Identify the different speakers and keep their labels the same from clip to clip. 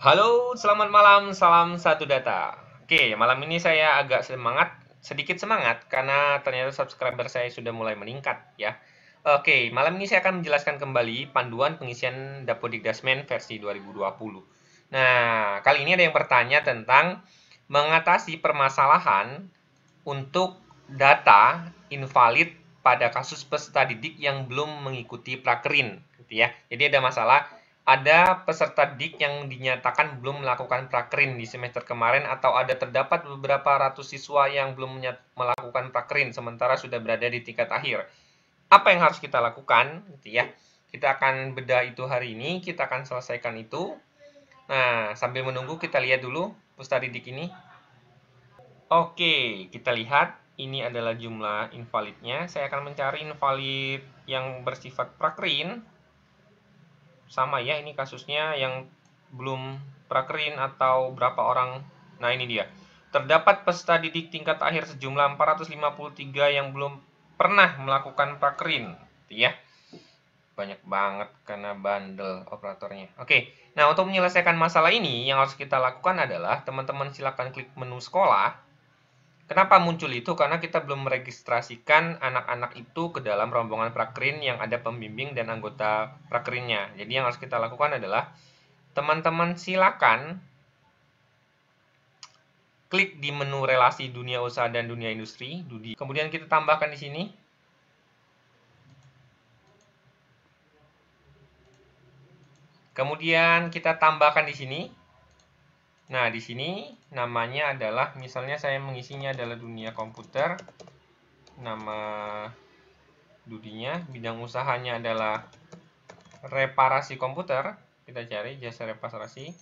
Speaker 1: Halo, selamat malam, salam satu data. Oke, malam ini saya agak sedikit semangat karena ternyata subscriber saya sudah mulai meningkat ya. Oke, malam ini saya akan menjelaskan kembali panduan pengisian Dapodikdasmen versi 2020. Nah, kali ini ada yang bertanya tentang mengatasi permasalahan untuk data invalid pada kasus peserta didik yang belum mengikuti prakerin, gitu ya. Jadi ada masalah, ada peserta didik yang dinyatakan belum melakukan prakerin di semester kemarin atau ada terdapat beberapa ratus siswa yang belum melakukan prakerin sementara sudah berada di tingkat akhir. Apa yang harus kita lakukan, gitu ya. Kita akan bedah itu hari ini, kita akan selesaikan itu. Nah, sambil menunggu kita lihat dulu peserta didik ini. Oke, kita lihat ini adalah jumlah invalidnya. Saya akan mencari invalid yang bersifat prakerin. Sama ya, ini kasusnya yang belum prakerin atau berapa orang. Nah, ini dia. Terdapat peserta didik tingkat akhir sejumlah 453 yang belum pernah melakukan prakerin. Ya, banyak banget karena bandel operatornya. Oke, nah untuk menyelesaikan masalah ini yang harus kita lakukan adalah teman-teman silakan klik menu sekolah. Kenapa muncul itu? Karena kita belum meregistrasikan anak-anak itu ke dalam rombongan prakerin yang ada pembimbing dan anggota prakerinnya. Jadi yang harus kita lakukan adalah teman-teman silakan klik di menu relasi dunia usaha dan dunia industri, DUDI. Kemudian kita tambahkan di sini. Kemudian kita tambahkan di sini. Nah, di sini namanya adalah, misalnya saya mengisinya adalah dunia komputer. Nama DUDI-nya, bidang usahanya adalah reparasi komputer. Kita cari jasa reparasi.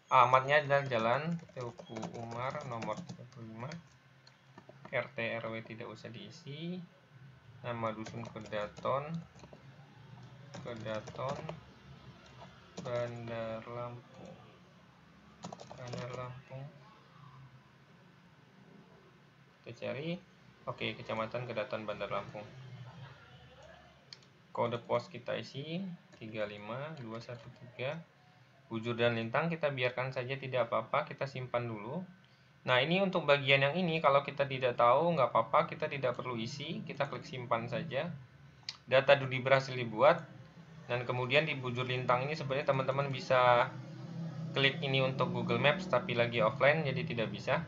Speaker 1: Alamatnya adalah Jalan Teguku Umar nomor 35. RT RW tidak usah diisi. Nama dusun Kedaton Bandar Lampung. Kita cari. Oke, Kecamatan Kedaton Bandar Lampung. Kode pos kita isi 35213. Bujur dan lintang kita biarkan saja, tidak apa-apa, kita simpan dulu. Nah, ini untuk bagian yang ini, kalau kita tidak tahu, nggak apa-apa, kita tidak perlu isi, kita klik simpan saja. Data DUDI berhasil dibuat, dan kemudian di bujur lintang ini sebenarnya teman-teman bisa klik ini untuk Google Maps, tapi lagi offline, jadi tidak bisa.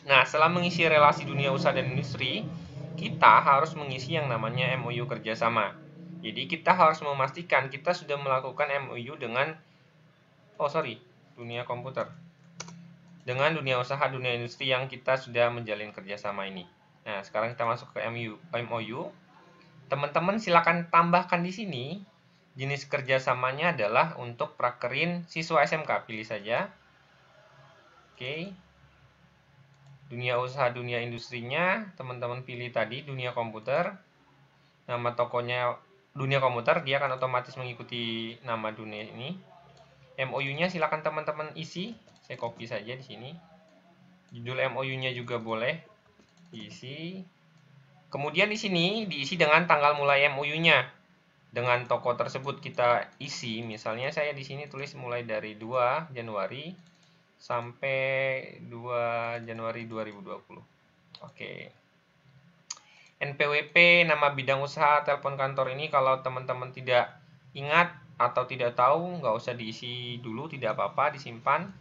Speaker 1: Nah, setelah mengisi relasi dunia usaha dan industri, kita harus mengisi yang namanya MOU kerjasama. Jadi kita harus memastikan kita sudah melakukan MOU dengan dunia komputer. Dengan dunia usaha, dunia industri yang kita sudah menjalin kerjasama ini. Nah, sekarang kita masuk ke MOU. Teman-teman silakan tambahkan di sini jenis kerjasamanya adalah untuk prakerin siswa SMK. Pilih saja. Oke. Dunia usaha, dunia industrinya teman-teman pilih tadi dunia komputer. Nama tokonya dunia komputer, dia akan otomatis mengikuti nama dunia ini. MOU-nya silakan teman-teman isi. Saya copy saja di sini. Judul MOU-nya juga boleh diisi. Kemudian di sini diisi dengan tanggal mulai MOU-nya. Dengan toko tersebut kita isi. Misalnya saya di sini tulis mulai dari 2 Januari sampai 2 Januari 2020. Oke. NPWP, nama bidang usaha, telepon kantor ini kalau teman-teman tidak ingat atau tidak tahu, nggak usah diisi dulu, tidak apa-apa, disimpan.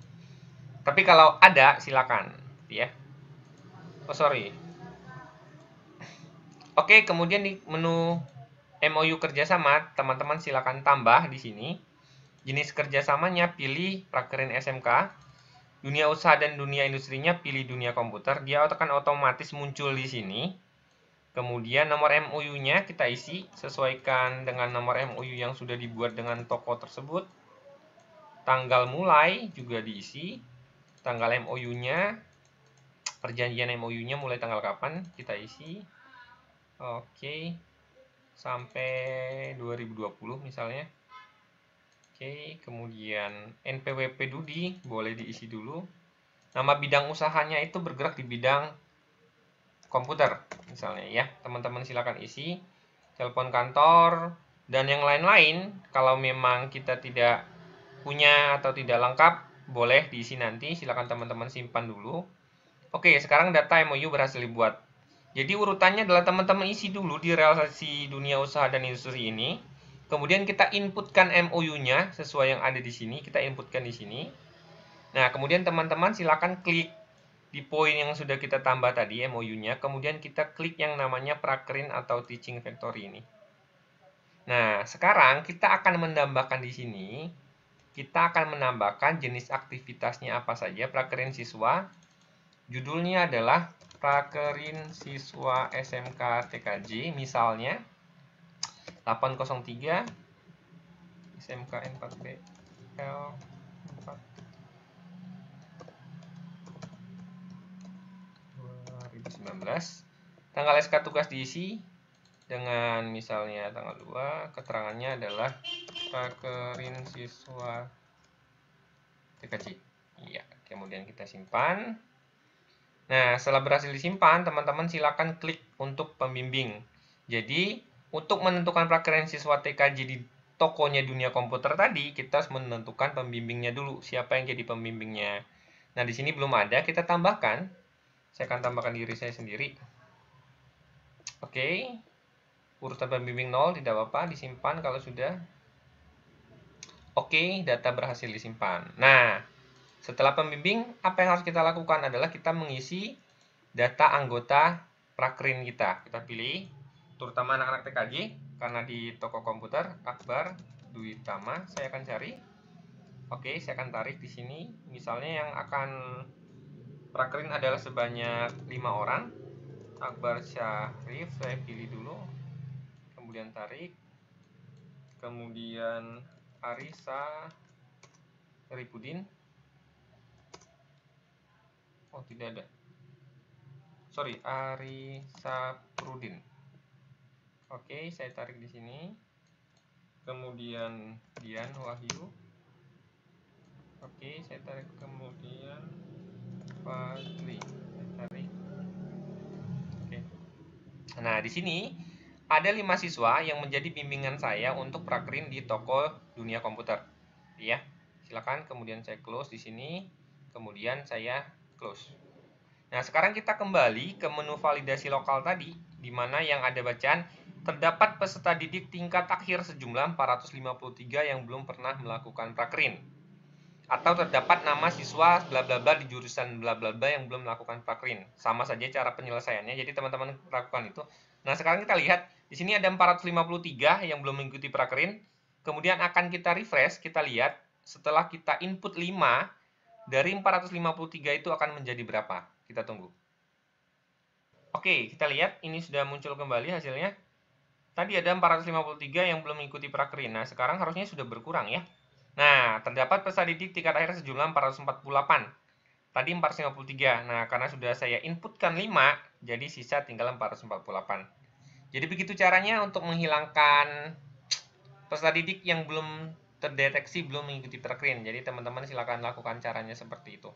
Speaker 1: Tapi kalau ada, silakan, ya. Oke, kemudian di menu MOU kerjasama, teman-teman silakan tambah di sini. Jenis kerjasamanya pilih prakerin SMK. Dunia usaha dan dunia industrinya pilih dunia komputer. Dia akan otomatis muncul di sini. Kemudian nomor MOU-nya kita isi, sesuaikan dengan nomor MOU yang sudah dibuat dengan toko tersebut. Tanggal mulai juga diisi. Tanggal MOU-nya, perjanjian MOU-nya mulai tanggal kapan, kita isi. Oke. Sampai 2020 misalnya. Oke, kemudian NPWP DUDI boleh diisi dulu. Nama bidang usahanya itu bergerak di bidang komputer misalnya ya. Teman-teman silakan isi. Telepon kantor dan yang lain-lain. Kalau memang kita tidak punya atau tidak lengkap, boleh diisi nanti, silakan teman-teman simpan dulu. Oke, sekarang data MOU berhasil dibuat. Jadi urutannya adalah teman-teman isi dulu di realisasi dunia usaha dan industri ini. Kemudian kita inputkan MOU-nya sesuai yang ada di sini, kita inputkan di sini. Nah, kemudian teman-teman silakan klik di poin yang sudah kita tambah tadi MOU-nya, kemudian kita klik yang namanya Prakerin atau Teaching Factory ini. Nah, sekarang kita akan menambahkan di sini, kita akan menambahkan jenis aktivitasnya apa saja, Prakerin siswa. Judulnya adalah Prakerin siswa SMK TKJ, misalnya 803 SMK N4B L4 2019. Tanggal SK tugas diisi dengan misalnya tanggal 2, keterangannya adalah Prakerin siswa TKJ. Iya, kemudian kita simpan. Nah, setelah berhasil disimpan, teman-teman silakan klik untuk pembimbing. Jadi, untuk menentukan prakerin siswa TKJ di tokonya dunia komputer tadi, kita harus menentukan pembimbingnya dulu. Siapa yang jadi pembimbingnya? Nah, di sini belum ada, kita tambahkan. Saya akan tambahkan diri saya sendiri. Oke. Urutan pembimbing 0, tidak apa-apa, disimpan kalau sudah. Oke, data berhasil disimpan. Nah, setelah pembimbing, apa yang harus kita lakukan adalah kita mengisi data anggota prakerin kita. Kita pilih, terutama anak-anak TKJ, karena di toko komputer, Akbar, Dwi Tama, saya akan cari. Oke, saya akan tarik di sini. Misalnya yang akan prakerin adalah sebanyak 5 orang. Akbar Syarif, saya pilih dulu. Kemudian tarik. Kemudian Arisa Ripudin. Oh, tidak ada. Sorry, Arisa Prudin. Oke, saya tarik di sini. Kemudian Dian Wahyu. Oke, saya tarik. Kemudian Fadli. Saya tarik. Oke. Nah, di sini ada 5 siswa yang menjadi bimbingan saya untuk prakerin di toko dunia komputer. Ya, silakan. Kemudian saya close di sini. Kemudian saya close. Nah, sekarang kita kembali ke menu validasi lokal tadi, di mana yang ada bacaan, terdapat peserta didik tingkat akhir sejumlah 453 yang belum pernah melakukan prakerin. Atau terdapat nama siswa bla bla bla di jurusan bla bla bla yang belum melakukan prakerin. Sama saja cara penyelesaiannya, jadi teman-teman lakukan itu. Nah, sekarang kita lihat, di sini ada 453 yang belum mengikuti prakerin. Kemudian akan kita refresh, kita lihat, setelah kita input 5, dari 453 itu akan menjadi berapa? Kita tunggu. Oke, kita lihat ini sudah muncul kembali hasilnya. Tadi ada 453 yang belum mengikuti prakerin. Nah, sekarang harusnya sudah berkurang ya. Nah, terdapat peserta didik tingkat akhir sejumlah 448. Tadi 453. Nah, karena sudah saya inputkan 5, jadi sisa tinggal 448. Jadi begitu caranya untuk menghilangkan peserta didik yang belum terdeteksi belum mengikuti prakerin. Jadi teman-teman silakan lakukan caranya seperti itu.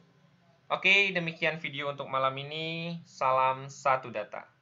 Speaker 1: Oke, demikian video untuk malam ini. Salam satu data.